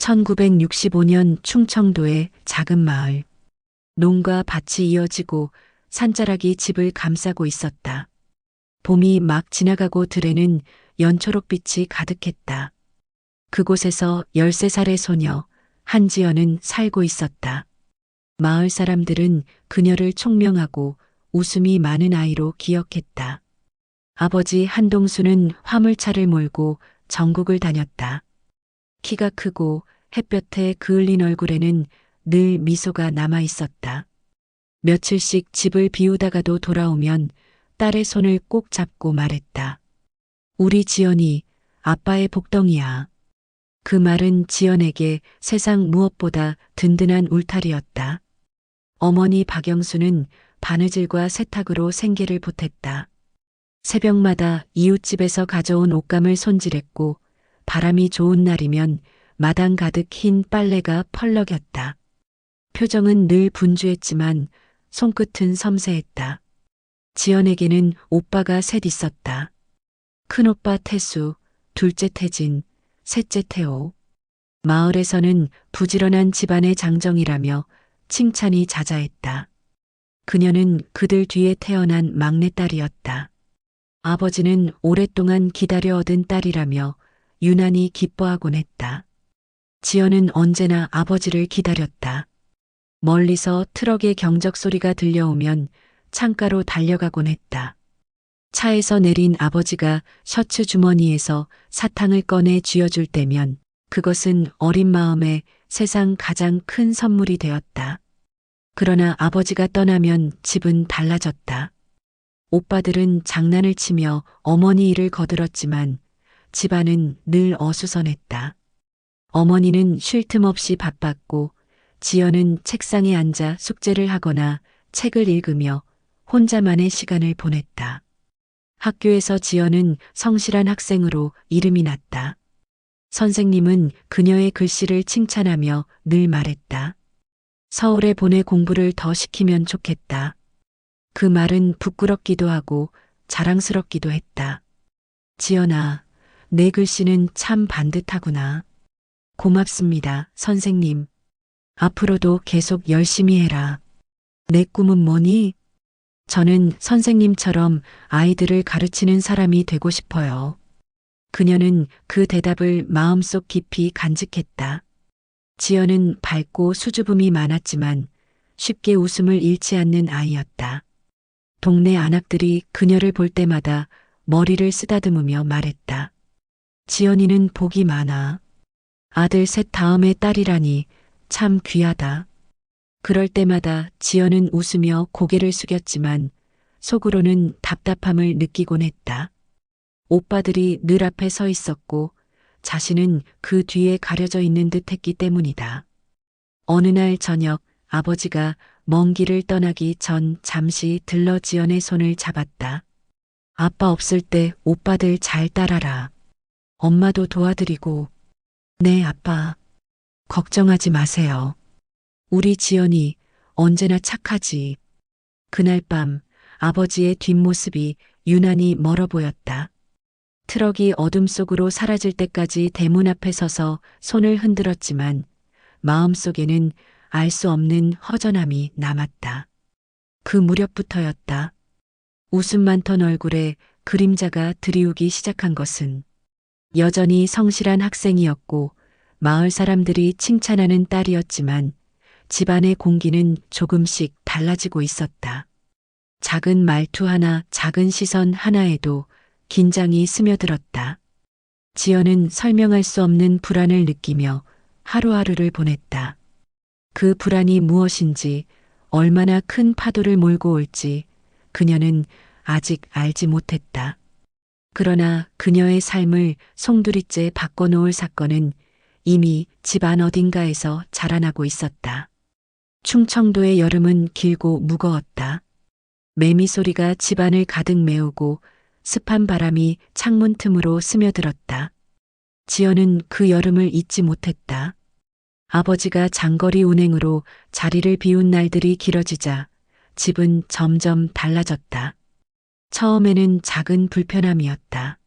1965년 충청도의 작은 마을. 농가 밭이 이어지고 산자락이 집을 감싸고 있었다. 봄이 막 지나가고 들에는 연초록빛이 가득했다. 그곳에서 13살의 소녀 한지연은 살고 있었다. 마을 사람들은 그녀를 총명하고 웃음이 많은 아이로 기억했다. 아버지 한동수는 화물차를 몰고 전국을 다녔다. 키가 크고 햇볕에 그을린 얼굴에는 늘 미소가 남아 있었다. 며칠씩 집을 비우다가도 돌아오면 딸의 손을 꼭 잡고 말했다. 우리 지연이 아빠의 복덩이야. 그 말은 지연에게 세상 무엇보다 든든한 울타리였다. 어머니 박영수는 바느질과 세탁으로 생계를 보탰다. 새벽마다 이웃집에서 가져온 옷감을 손질했고 바람이 좋은 날이면 마당 가득 흰 빨래가 펄럭였다. 표정은 늘 분주했지만 손끝은 섬세했다. 지연에게는 오빠가 셋 있었다. 큰오빠 태수, 둘째 태진, 셋째 태호. 마을에서는 부지런한 집안의 장정이라며 칭찬이 자자했다. 그녀는 그들 뒤에 태어난 막내딸이었다. 아버지는 오랫동안 기다려 얻은 딸이라며 유난히 기뻐하곤 했다. 지연은 언제나 아버지를 기다렸다. 멀리서 트럭의 경적 소리가 들려오면 창가로 달려가곤 했다. 차에서 내린 아버지가 셔츠 주머니에서 사탕을 꺼내 쥐어줄 때면 그것은 어린 마음에 세상 가장 큰 선물이 되었다. 그러나 아버지가 떠나면 집은 달라졌다. 오빠들은 장난을 치며 어머니 일을 거들었지만 집안은 늘 어수선했다. 어머니는 쉴 틈 없이 바빴고 지연은 책상에 앉아 숙제를 하거나 책을 읽으며 혼자만의 시간을 보냈다. 학교에서 지연은 성실한 학생으로 이름이 났다. 선생님은 그녀의 글씨를 칭찬하며 늘 말했다. 서울에 보내 공부를 더 시키면 좋겠다. 그 말은 부끄럽기도 하고 자랑스럽기도 했다. 지연아, 내 글씨는 참 반듯하구나. 고맙습니다, 선생님. 앞으로도 계속 열심히 해라. 내 꿈은 뭐니? 저는 선생님처럼 아이들을 가르치는 사람이 되고 싶어요. 그녀는 그 대답을 마음속 깊이 간직했다. 지연은 밝고 수줍음이 많았지만 쉽게 웃음을 잃지 않는 아이였다. 동네 아낙들이 그녀를 볼 때마다 머리를 쓰다듬으며 말했다. 지연이는 복이 많아. 아들 셋 다음에 딸이라니 참 귀하다. 그럴 때마다 지연은 웃으며 고개를 숙였지만 속으로는 답답함을 느끼곤 했다. 오빠들이 늘 앞에 서 있었고 자신은 그 뒤에 가려져 있는 듯 했기 때문이다. 어느 날 저녁 아버지가 먼 길을 떠나기 전 잠시 들러 지연의 손을 잡았다. 아빠 없을 때 오빠들 잘 따라라. 엄마도 도와드리고. 네, 아빠. 걱정하지 마세요. 우리 지연이 언제나 착하지. 그날 밤 아버지의 뒷모습이 유난히 멀어 보였다. 트럭이 어둠 속으로 사라질 때까지 대문 앞에 서서 손을 흔들었지만 마음속에는 알 수 없는 허전함이 남았다. 그 무렵부터였다. 웃음 많던 얼굴에 그림자가 드리우기 시작한 것은 여전히 성실한 학생이었고 마을 사람들이 칭찬하는 딸이었지만 집안의 공기는 조금씩 달라지고 있었다. 작은 말투 하나, 작은 시선 하나에도 긴장이 스며들었다. 지연은 설명할 수 없는 불안을 느끼며 하루하루를 보냈다. 그 불안이 무엇인지, 얼마나 큰 파도를 몰고 올지 그녀는 아직 알지 못했다. 그러나 그녀의 삶을 송두리째 바꿔놓을 사건은 이미 집안 어딘가에서 자라나고 있었다. 충청도의 여름은 길고 무거웠다. 매미 소리가 집안을 가득 메우고 습한 바람이 창문 틈으로 스며들었다. 지연은 그 여름을 잊지 못했다. 아버지가 장거리 운행으로 자리를 비운 날들이 길어지자 집은 점점 달라졌다. 처음에는 작은 불편함이었다.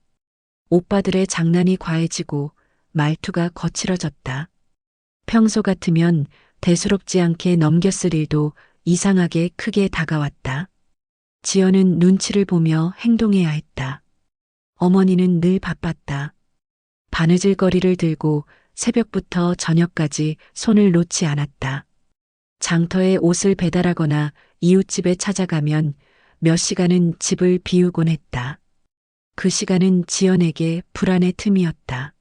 오빠들의 장난이 과해지고 말투가 거칠어졌다. 평소 같으면 대수롭지 않게 넘겼을 일도 이상하게 크게 다가왔다. 지연은 눈치를 보며 행동해야 했다. 어머니는 늘 바빴다. 바느질거리를 들고 새벽부터 저녁까지 손을 놓지 않았다. 장터에 옷을 배달하거나 이웃집에 찾아가면 몇 시간은 집을 비우곤 했다. 그 시간은 지연에게 불안의 틈이었다.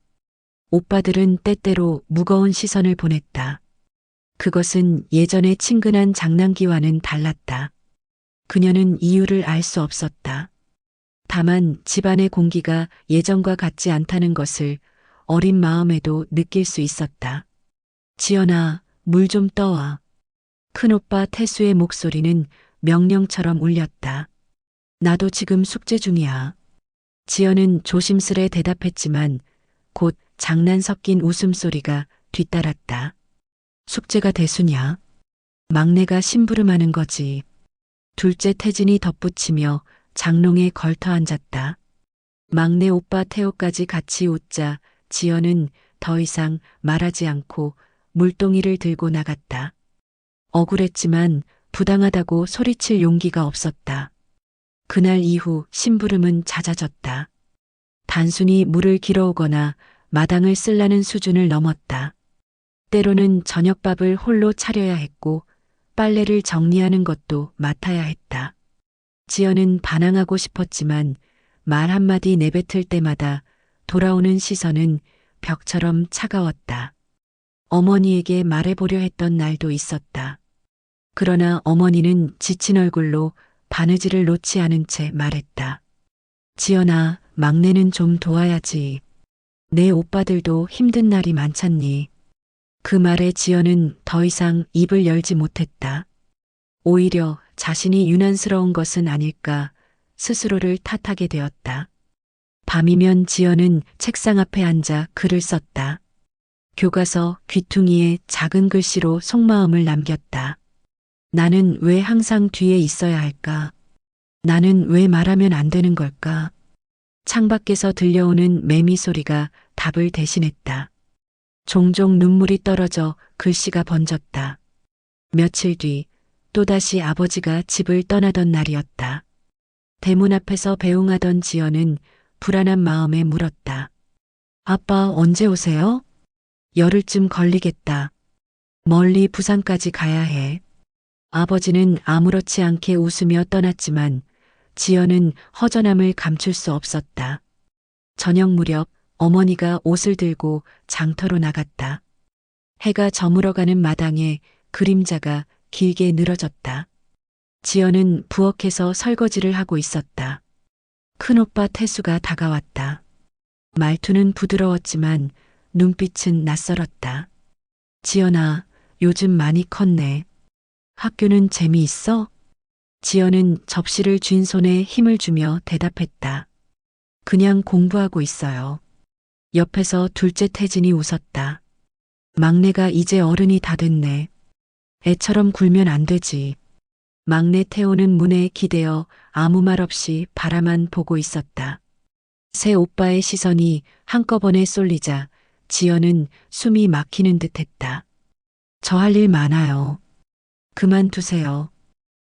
오빠들은 때때로 무거운 시선을 보냈다. 그것은 예전의 친근한 장난기와는 달랐다. 그녀는 이유를 알 수 없었다. 다만 집안의 공기가 예전과 같지 않다는 것을 어린 마음에도 느낄 수 있었다. 지연아, 물 좀 떠와. 큰오빠 태수의 목소리는 명령처럼 울렸다. 나도 지금 숙제 중이야. 지연은 조심스레 대답했지만 곧 장난 섞인 웃음소리가 뒤따랐다. 숙제가 대수냐? 막내가 심부름하는 거지. 둘째 태진이 덧붙이며 장롱에 걸터 앉았다. 막내 오빠 태호까지 같이 웃자 지연은 더 이상 말하지 않고 물동이를 들고 나갔다. 억울했지만 부당하다고 소리칠 용기가 없었다. 그날 이후 심부름은 잦아졌다. 단순히 물을 길어오거나 마당을 쓸라는 수준을 넘었다. 때로는 저녁밥을 홀로 차려야 했고 빨래를 정리하는 것도 맡아야 했다. 지연은 반항하고 싶었지만 말 한마디 내뱉을 때마다 돌아오는 시선은 벽처럼 차가웠다. 어머니에게 말해보려 했던 날도 있었다. 그러나 어머니는 지친 얼굴로 바느질을 놓지 않은 채 말했다. 지연아, 막내는 좀 도와야지. 내 오빠들도 힘든 날이 많잖니. 그 말에 지연은 더 이상 입을 열지 못했다. 오히려 자신이 유난스러운 것은 아닐까 스스로를 탓하게 되었다. 밤이면 지연은 책상 앞에 앉아 글을 썼다. 교과서 귀퉁이에 작은 글씨로 속마음을 남겼다. 나는 왜 항상 뒤에 있어야 할까? 나는 왜 말하면 안 되는 걸까? 창밖에서 들려오는 매미 소리가 답을 대신했다. 종종 눈물이 떨어져 글씨가 번졌다. 며칠 뒤 또다시 아버지가 집을 떠나던 날이었다. 대문 앞에서 배웅하던 지연은 불안한 마음에 물었다. 아빠 언제 오세요? 열흘쯤 걸리겠다. 멀리 부산까지 가야 해. 아버지는 아무렇지 않게 웃으며 떠났지만 지연은 허전함을 감출 수 없었다. 저녁 무렵 어머니가 옷을 들고 장터로 나갔다. 해가 저물어가는 마당에 그림자가 길게 늘어졌다. 지연은 부엌에서 설거지를 하고 있었다. 큰오빠 태수가 다가왔다. 말투는 부드러웠지만 눈빛은 낯설었다. 지연아, 요즘 많이 컸네. 학교는 재미있어? 지연은 접시를 쥔 손에 힘을 주며 대답했다. 그냥 공부하고 있어요. 옆에서 둘째 태진이 웃었다. 막내가 이제 어른이 다 됐네. 애처럼 굴면 안 되지. 막내 태호는 문에 기대어 아무 말 없이 바라만 보고 있었다. 새 오빠의 시선이 한꺼번에 쏠리자 지연은 숨이 막히는 듯 했다. 저 할 일 많아요. 그만두세요.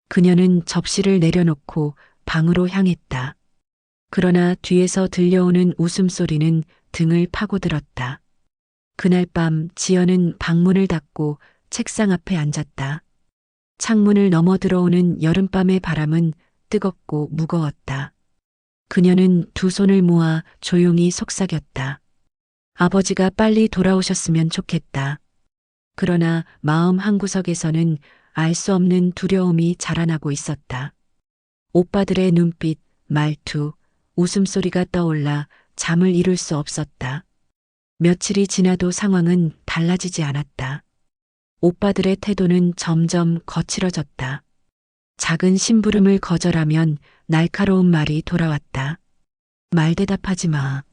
그녀는 접시를 내려놓고 방으로 향했다. 그러나 뒤에서 들려오는 웃음소리는 등을 파고들었다. 그날 밤 지연은 방문을 닫고 책상 앞에 앉았다. 창문을 넘어 들어오는 여름밤의 바람은 뜨겁고 무거웠다. 그녀는 두 손을 모아 조용히 속삭였다. 아버지가 빨리 돌아오셨으면 좋겠다. 그러나 마음 한구석에서는 알 수 없는 두려움이 자라나고 있었다. 오빠들의 눈빛, 말투, 웃음소리가 떠올라 잠을 이룰 수 없었다. 며칠이 지나도 상황은 달라지지 않았다. 오빠들의 태도는 점점 거칠어졌다. 작은 심부름을 거절하면 날카로운 말이 돌아왔다. 말 대답하지 마.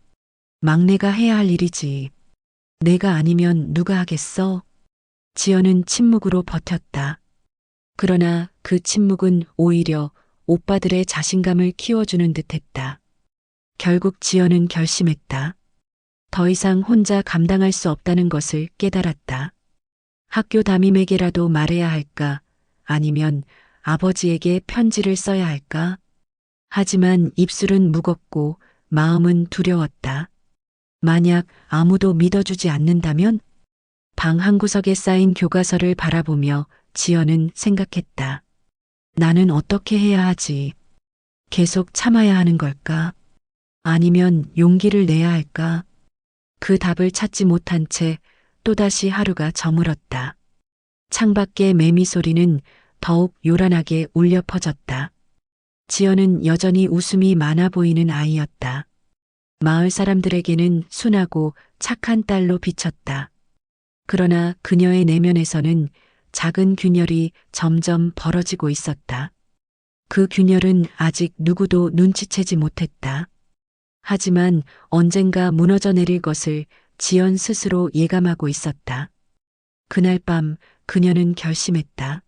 막내가 해야 할 일이지. 내가 아니면 누가 하겠어? 지연은 침묵으로 버텼다. 그러나 그 침묵은 오히려 오빠들의 자신감을 키워주는 듯했다. 결국 지연은 결심했다. 더 이상 혼자 감당할 수 없다는 것을 깨달았다. 학교 담임에게라도 말해야 할까? 아니면 아버지에게 편지를 써야 할까? 하지만 입술은 무겁고 마음은 두려웠다. 만약 아무도 믿어주지 않는다면? 방 한구석에 쌓인 교과서를 바라보며 지연은 생각했다. 나는 어떻게 해야 하지? 계속 참아야 하는 걸까? 아니면 용기를 내야 할까? 그 답을 찾지 못한 채 또다시 하루가 저물었다. 창밖의 매미 소리는 더욱 요란하게 울려 퍼졌다. 지연은 여전히 웃음이 많아 보이는 아이였다. 마을 사람들에게는 순하고 착한 딸로 비쳤다. 그러나 그녀의 내면에서는 작은 균열이 점점 벌어지고 있었다. 그 균열은 아직 누구도 눈치채지 못했다. 하지만 언젠가 무너져 내릴 것을 지연 스스로 예감하고 있었다. 그날 밤 그녀는 결심했다.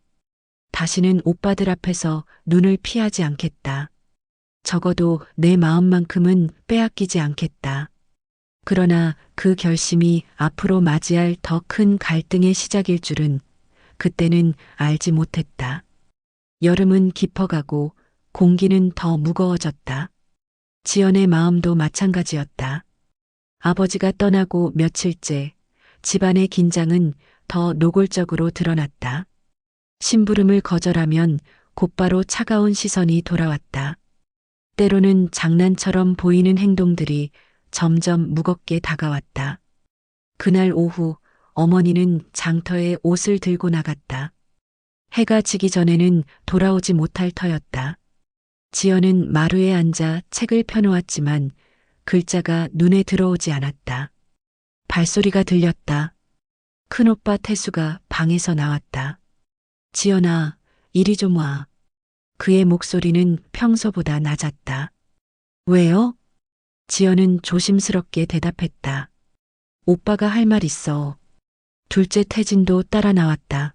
다시는 오빠들 앞에서 눈을 피하지 않겠다. 적어도 내 마음만큼은 빼앗기지 않겠다. 그러나 그 결심이 앞으로 맞이할 더 큰 갈등의 시작일 줄은 그때는 알지 못했다. 여름은 깊어가고 공기는 더 무거워졌다. 지연의 마음도 마찬가지였다. 아버지가 떠나고 며칠째 집안의 긴장은 더 노골적으로 드러났다. 심부름을 거절하면 곧바로 차가운 시선이 돌아왔다. 때로는 장난처럼 보이는 행동들이 점점 무겁게 다가왔다. 그날 오후 어머니는 장터에 옷을 들고 나갔다. 해가 지기 전에는 돌아오지 못할 터였다. 지연은 마루에 앉아 책을 펴놓았지만 글자가 눈에 들어오지 않았다. 발소리가 들렸다. 큰오빠 태수가 방에서 나왔다. 지연아, 이리 좀 와. 그의 목소리는 평소보다 낮았다. 왜요? 지연은 조심스럽게 대답했다. 오빠가 할 말 있어. 둘째 태진도 따라 나왔다.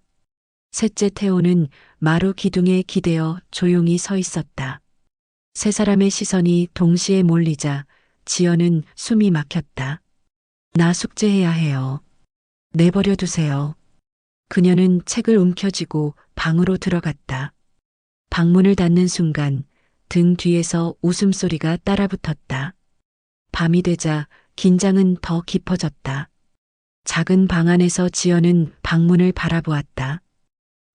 셋째 태호는 마루 기둥에 기대어 조용히 서 있었다. 세 사람의 시선이 동시에 몰리자 지연은 숨이 막혔다. 나 숙제해야 해요. 내버려 두세요. 그녀는 책을 움켜쥐고 방으로 들어갔다. 방문을 닫는 순간 등 뒤에서 웃음소리가 따라붙었다. 밤이 되자 긴장은 더 깊어졌다. 작은 방 안에서 지연은 방문을 바라보았다.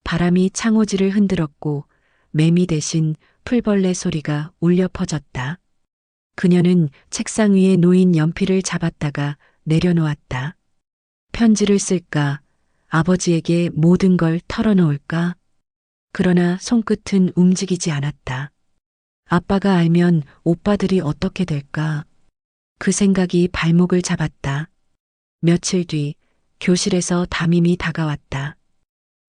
바람이 창호지를 흔들었고 매미 대신 풀벌레 소리가 울려 퍼졌다. 그녀는 책상 위에 놓인 연필을 잡았다가 내려놓았다. 편지를 쓸까? 아버지에게 모든 걸 털어놓을까? 그러나 손끝은 움직이지 않았다. 아빠가 알면 오빠들이 어떻게 될까? 그 생각이 발목을 잡았다. 며칠 뒤 교실에서 담임이 다가왔다.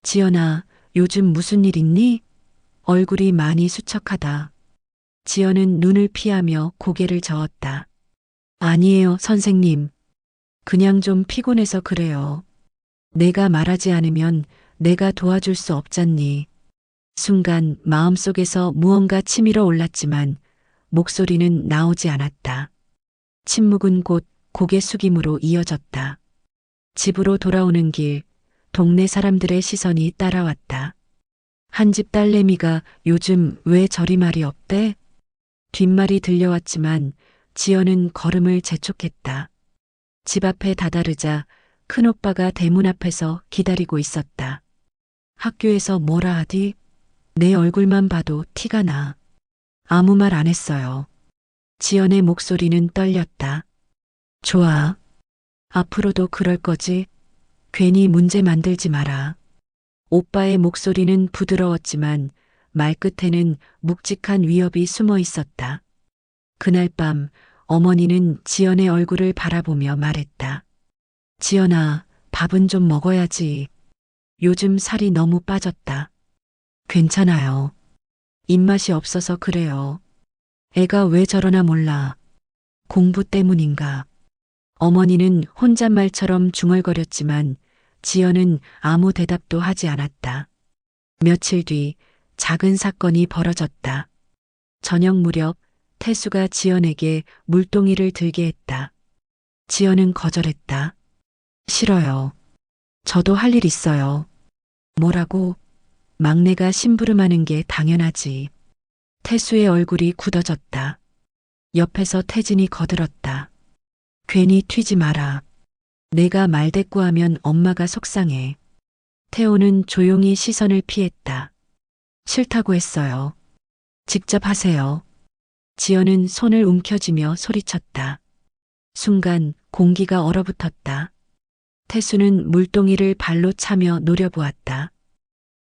지연아, 요즘 무슨 일 있니? 얼굴이 많이 수척하다. 지연은 눈을 피하며 고개를 저었다. 아니에요, 선생님. 그냥 좀 피곤해서 그래요. 내가 말하지 않으면 내가 도와줄 수 없잖니. 순간 마음속에서 무언가 치밀어 올랐지만 목소리는 나오지 않았다. 침묵은 곧 고개 숙임으로 이어졌다. 집으로 돌아오는 길, 동네 사람들의 시선이 따라왔다. 한 집 딸내미가 요즘 왜 저리 말이 없대? 뒷말이 들려왔지만 지연은 걸음을 재촉했다. 집 앞에 다다르자 큰오빠가 대문 앞에서 기다리고 있었다. 학교에서 뭐라 하디? 내 얼굴만 봐도 티가 나. 아무 말 안 했어요. 지연의 목소리는 떨렸다. 좋아. 앞으로도 그럴 거지? 괜히 문제 만들지 마라. 오빠의 목소리는 부드러웠지만 말끝에는 묵직한 위협이 숨어 있었다. 그날 밤 어머니는 지연의 얼굴을 바라보며 말했다. 지연아, 밥은 좀 먹어야지. 요즘 살이 너무 빠졌다. 괜찮아요. 입맛이 없어서 그래요. 애가 왜 저러나 몰라. 공부 때문인가. 어머니는 혼잣말처럼 중얼거렸지만 지연은 아무 대답도 하지 않았다. 며칠 뒤 작은 사건이 벌어졌다. 저녁 무렵 태수가 지연에게 물동이를 들게 했다. 지연은 거절했다. 싫어요. 저도 할 일 있어요. 뭐라고? 막내가 심부름하는 게 당연하지. 태수의 얼굴이 굳어졌다. 옆에서 태진이 거들었다. 괜히 튀지 마라. 내가 말대꾸하면 엄마가 속상해. 태호는 조용히 시선을 피했다. 싫다고 했어요. 직접 하세요. 지연은 손을 움켜쥐며 소리쳤다. 순간 공기가 얼어붙었다. 태수는 물동이를 발로 차며 노려보았다.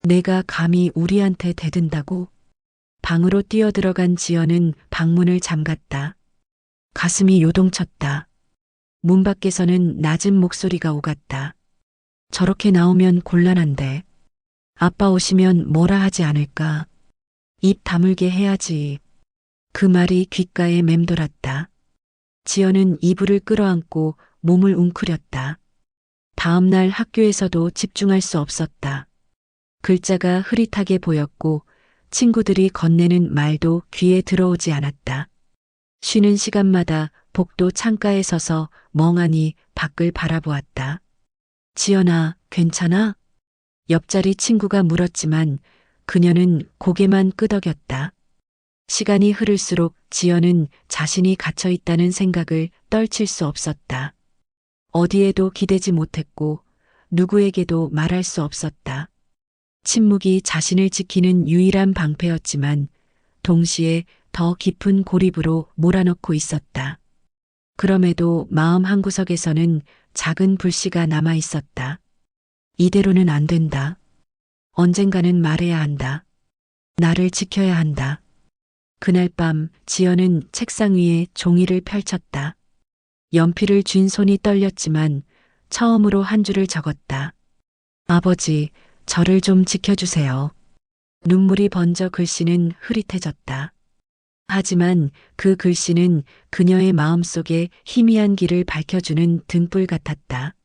내가 감히 우리한테 대든다고? 방으로 뛰어들어간 지연은 방문을 잠갔다. 가슴이 요동쳤다. 문 밖에서는 낮은 목소리가 오갔다. 저렇게 나오면 곤란한데. 아빠 오시면 뭐라 하지 않을까? 입 다물게 해야지. 그 말이 귓가에 맴돌았다. 지연은 이불을 끌어안고 몸을 웅크렸다. 다음 날 학교에서도 집중할 수 없었다. 글자가 흐릿하게 보였고 친구들이 건네는 말도 귀에 들어오지 않았다. 쉬는 시간마다 복도 창가에 서서 멍하니 밖을 바라보았다. 지연아, 괜찮아? 옆자리 친구가 물었지만 그녀는 고개만 끄덕였다. 시간이 흐를수록 지연은 자신이 갇혀 있다는 생각을 떨칠 수 없었다. 어디에도 기대지 못했고 누구에게도 말할 수 없었다. 침묵이 자신을 지키는 유일한 방패였지만 동시에 더 깊은 고립으로 몰아넣고 있었다. 그럼에도 마음 한구석에서는 작은 불씨가 남아 있었다. 이대로는 안 된다. 언젠가는 말해야 한다. 나를 지켜야 한다. 그날 밤 지연은 책상 위에 종이를 펼쳤다. 연필을 쥔 손이 떨렸지만 처음으로 한 줄을 적었다. 아버지, 저를 좀 지켜주세요. 눈물이 번져 글씨는 흐릿해졌다. 하지만 그 글씨는 그녀의 마음속에 희미한 길을 밝혀주는 등불 같았다.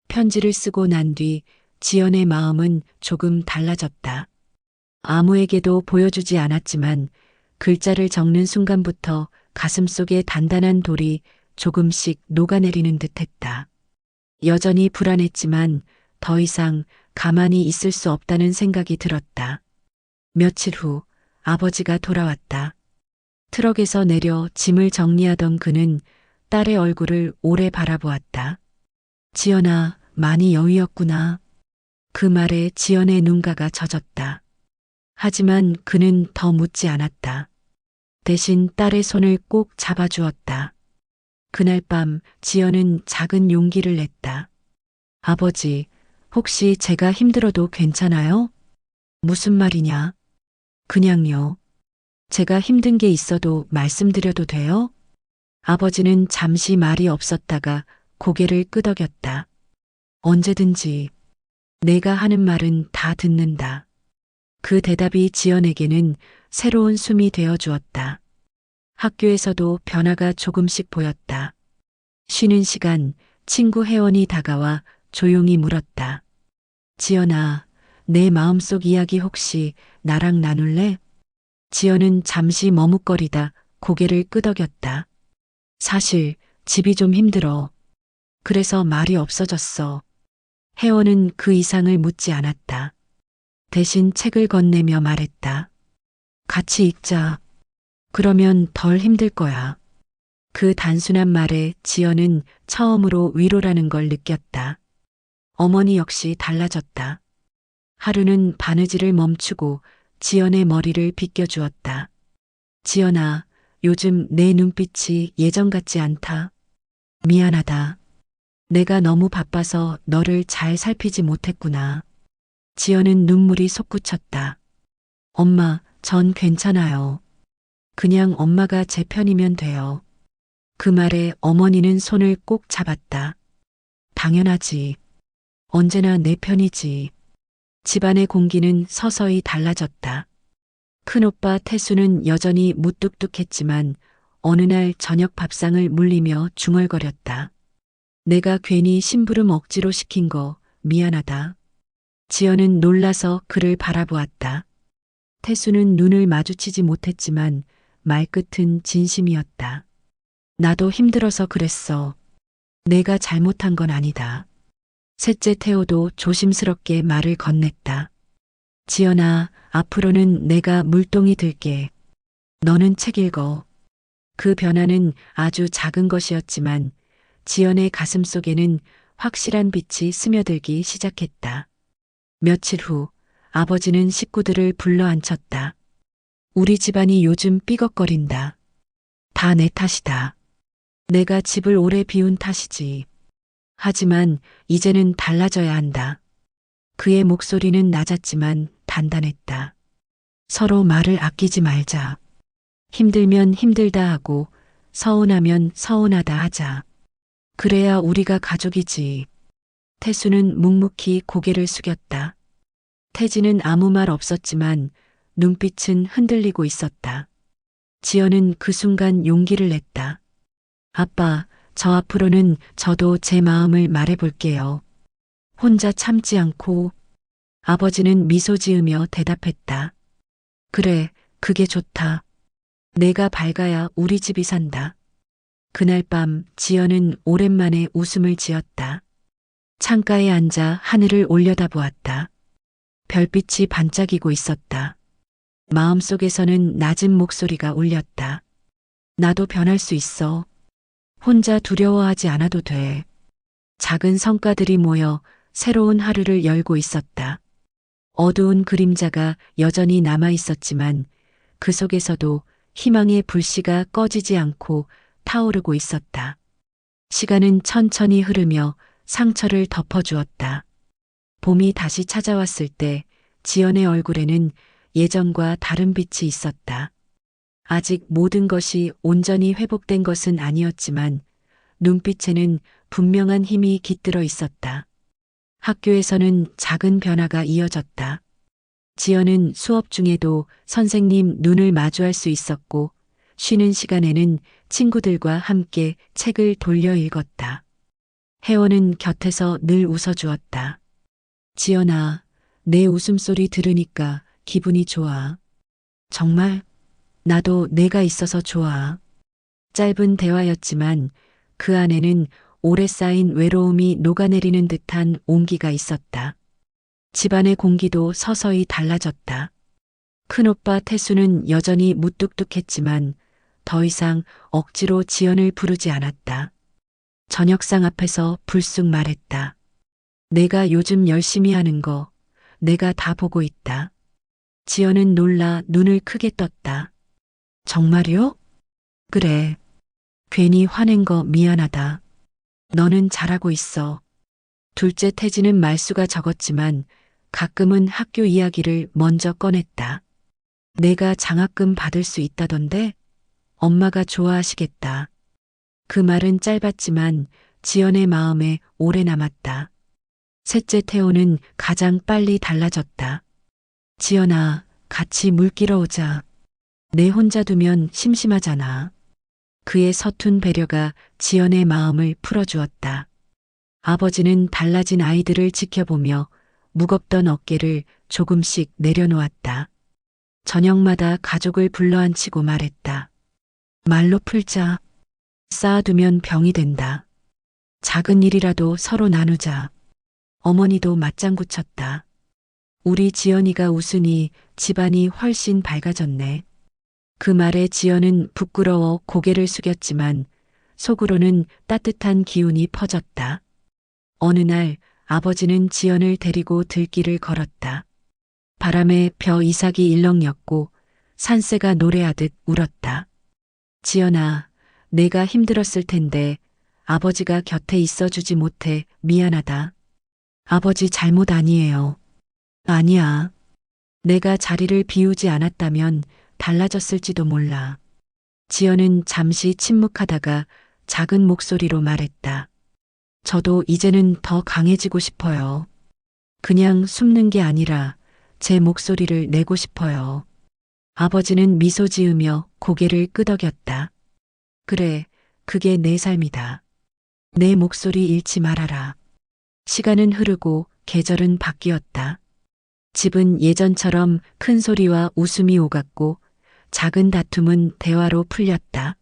편지를 쓰고 난 뒤 지연의 마음은 조금 달라졌다. 아무에게도 보여주지 않았지만 글자를 적는 순간부터 가슴속에 단단한 돌이 조금씩 녹아내리는 듯했다. 여전히 불안했지만 더 이상 가만히 있을 수 없다는 생각이 들었다. 며칠 후 아버지가 돌아왔다. 트럭에서 내려 짐을 정리하던 그는 딸의 얼굴을 오래 바라보았다. 지연아, 많이 여위었구나. 그 말에 지연의 눈가가 젖었다. 하지만 그는 더 묻지 않았다. 대신 딸의 손을 꼭 잡아주었다. 그날 밤 지연은 작은 용기를 냈다. 아버지, 혹시 제가 힘들어도 괜찮아요? 무슨 말이냐? 그냥요. 제가 힘든 게 있어도 말씀드려도 돼요? 아버지는 잠시 말이 없었다가 고개를 끄덕였다. 언제든지. 내가 하는 말은 다 듣는다. 그 대답이 지연에게는 새로운 숨이 되어 주었다. 학교에서도 변화가 조금씩 보였다. 쉬는 시간 친구 혜원이 다가와 조용히 물었다. 지연아, 내 마음속 이야기 혹시 나랑 나눌래? 지연은 잠시 머뭇거리다 고개를 끄덕였다. 사실 집이 좀 힘들어. 그래서 말이 없어졌어. 혜원은 그 이상을 묻지 않았다. 대신 책을 건네며 말했다. 같이 읽자. 그러면 덜 힘들 거야. 그 단순한 말에 지연은 처음으로 위로라는 걸 느꼈다. 어머니 역시 달라졌다. 하루는 바느질을 멈추고 지연의 머리를 빗겨주었다. 지연아, 요즘 내 눈빛이 예전 같지 않다. 미안하다. 내가 너무 바빠서 너를 잘 살피지 못했구나. 지연은 눈물이 솟구쳤다. 엄마, 전 괜찮아요. 그냥 엄마가 제 편이면 돼요. 그 말에 어머니는 손을 꼭 잡았다. 당연하지. 언제나 내 편이지. 집안의 공기는 서서히 달라졌다. 큰오빠 태수는 여전히 무뚝뚝했지만 어느 날 저녁 밥상을 물리며 중얼거렸다. 내가 괜히 심부름 억지로 시킨 거 미안하다. 지연은 놀라서 그를 바라보았다. 태수는 눈을 마주치지 못했지만 말끝은 진심이었다. 나도 힘들어서 그랬어. 내가 잘못한 건 아니다. 셋째 태호도 조심스럽게 말을 건넸다. 지연아, 앞으로는 내가 물동이 들게. 너는 책 읽어. 그 변화는 아주 작은 것이었지만 지연의 가슴 속에는 확실한 빛이 스며들기 시작했다. 며칠 후 아버지는 식구들을 불러 앉혔다. 우리 집안이 요즘 삐걱거린다. 다 내 탓이다. 내가 집을 오래 비운 탓이지. 하지만 이제는 달라져야 한다. 그의 목소리는 낮았지만 단단했다. 서로 말을 아끼지 말자. 힘들면 힘들다 하고 서운하면 서운하다 하자. 그래야 우리가 가족이지. 태수는 묵묵히 고개를 숙였다. 태진은 아무 말 없었지만 눈빛은 흔들리고 있었다. 지연은 그 순간 용기를 냈다. 아빠, 저 앞으로는 저도 제 마음을 말해볼게요. 혼자 참지 않고. 아버지는 미소 지으며 대답했다. 그래, 그게 좋다. 내가 밝아야 우리 집이 산다. 그날 밤 지연은 오랜만에 웃음을 지었다. 창가에 앉아 하늘을 올려다보았다. 별빛이 반짝이고 있었다. 마음속에서는 낮은 목소리가 울렸다. 나도 변할 수 있어. 혼자 두려워하지 않아도 돼. 작은 성과들이 모여 새로운 하루를 열고 있었다. 어두운 그림자가 여전히 남아 있었지만 그 속에서도 희망의 불씨가 꺼지지 않고 타오르고 있었다. 시간은 천천히 흐르며 상처를 덮어주었다. 봄이 다시 찾아왔을 때 지연의 얼굴에는 예전과 다른 빛이 있었다. 아직 모든 것이 온전히 회복된 것은 아니었지만 눈빛에는 분명한 힘이 깃들어 있었다. 학교에서는 작은 변화가 이어졌다. 지연은 수업 중에도 선생님 눈을 마주할 수 있었고 쉬는 시간에는 친구들과 함께 책을 돌려 읽었다. 혜원은 곁에서 늘 웃어주었다. 지연아, 내 웃음소리 들으니까 기분이 좋아. 정말? 나도 내가 있어서 좋아. 짧은 대화였지만 그 안에는 오래 쌓인 외로움이 녹아내리는 듯한 온기가 있었다. 집안의 공기도 서서히 달라졌다. 큰오빠 태수는 여전히 무뚝뚝했지만 더 이상 억지로 지연을 부르지 않았다. 저녁상 앞에서 불쑥 말했다. 내가 요즘 열심히 하는 거 내가 다 보고 있다. 지연은 놀라 눈을 크게 떴다. 정말요? 그래. 괜히 화낸 거 미안하다. 너는 잘하고 있어. 둘째 태진은 말수가 적었지만 가끔은 학교 이야기를 먼저 꺼냈다. 내가 장학금 받을 수 있다던데? 엄마가 좋아하시겠다. 그 말은 짧았지만 지연의 마음에 오래 남았다. 셋째 태호는 가장 빨리 달라졌다. 지연아, 같이 물 끼러 오자. 내 혼자 두면 심심하잖아. 그의 서툰 배려가 지연의 마음을 풀어주었다. 아버지는 달라진 아이들을 지켜보며 무겁던 어깨를 조금씩 내려놓았다. 저녁마다 가족을 불러앉히고 말했다. 말로 풀자. 쌓아두면 병이 된다. 작은 일이라도 서로 나누자. 어머니도 맞장구 쳤다. 우리 지연이가 웃으니 집안이 훨씬 밝아졌네. 그 말에 지연은 부끄러워 고개를 숙였지만 속으로는 따뜻한 기운이 퍼졌다. 어느 날 아버지는 지연을 데리고 들길을 걸었다. 바람에 벼 이삭이 일렁였고 산새가 노래하듯 울었다. 지연아, 내가 힘들었을 텐데 아버지가 곁에 있어주지 못해 미안하다. 아버지 잘못 아니에요. 아니야. 내가 자리를 비우지 않았다면 달라졌을지도 몰라. 지연은 잠시 침묵하다가 작은 목소리로 말했다. 저도 이제는 더 강해지고 싶어요. 그냥 숨는 게 아니라 제 목소리를 내고 싶어요. 아버지는 미소 지으며 고개를 끄덕였다. 그래, 그게 내 삶이다. 내 목소리 잃지 말아라. 시간은 흐르고 계절은 바뀌었다. 집은 예전처럼 큰 소리와 웃음이 오갔고 작은 다툼은 대화로 풀렸다.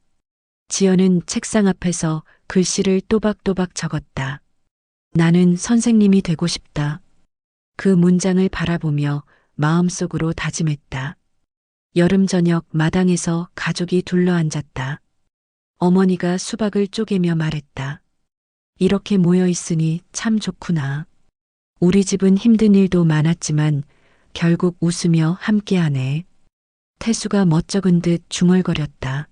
지연은 책상 앞에서 글씨를 또박또박 적었다. 나는 선생님이 되고 싶다. 그 문장을 바라보며 마음속으로 다짐했다. 여름 저녁 마당에서 가족이 둘러앉았다. 어머니가 수박을 쪼개며 말했다. 이렇게 모여 있으니 참 좋구나. 우리 집은 힘든 일도 많았지만 결국 웃으며 함께하네. 태수가 멋쩍은 듯 중얼거렸다.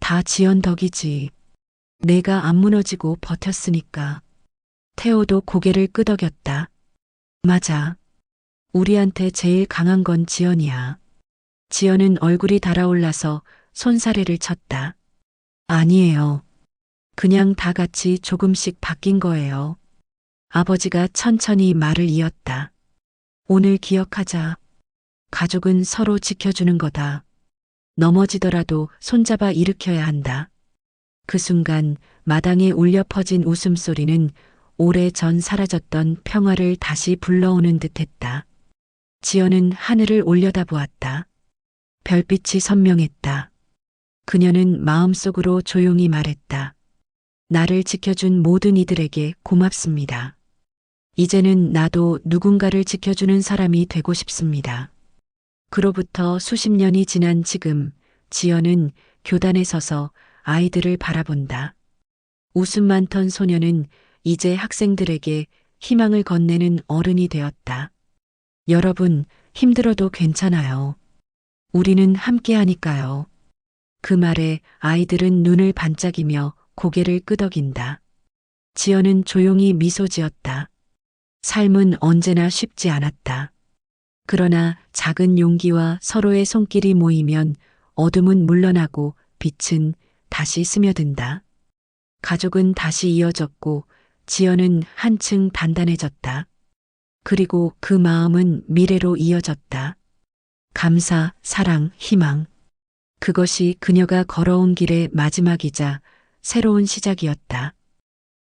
다 지연 덕이지. 내가 안 무너지고 버텼으니까. 태호도 고개를 끄덕였다. 맞아. 우리한테 제일 강한 건 지연이야. 지연은 얼굴이 달아올라서 손사래를 쳤다. 아니에요. 그냥 다 같이 조금씩 바뀐 거예요. 아버지가 천천히 말을 이었다. 오늘 기억하자. 가족은 서로 지켜주는 거다. 넘어지더라도 손잡아 일으켜야 한다. 그 순간 마당에 울려 퍼진 웃음소리는 오래전 사라졌던 평화를 다시 불러오는 듯했다. 지연은 하늘을 올려다보았다. 별빛이 선명했다. 그녀는 마음속으로 조용히 말했다. 나를 지켜준 모든 이들에게 고맙습니다. 이제는 나도 누군가를 지켜주는 사람이 되고 싶습니다. 그로부터 수십 년이 지난 지금 지연은 교단에 서서 아이들을 바라본다. 웃음 많던 소녀는 이제 학생들에게 희망을 건네는 어른이 되었다. 여러분, 힘들어도 괜찮아요. 우리는 함께 하니까요. 그 말에 아이들은 눈을 반짝이며 고개를 끄덕인다. 지연은 조용히 미소 지었다. 삶은 언제나 쉽지 않았다. 그러나 작은 용기와 서로의 손길이 모이면 어둠은 물러나고 빛은 다시 스며든다. 가족은 다시 이어졌고 지연은 한층 단단해졌다. 그리고 그 마음은 미래로 이어졌다. 감사, 사랑, 희망. 그것이 그녀가 걸어온 길의 마지막이자 새로운 시작이었다.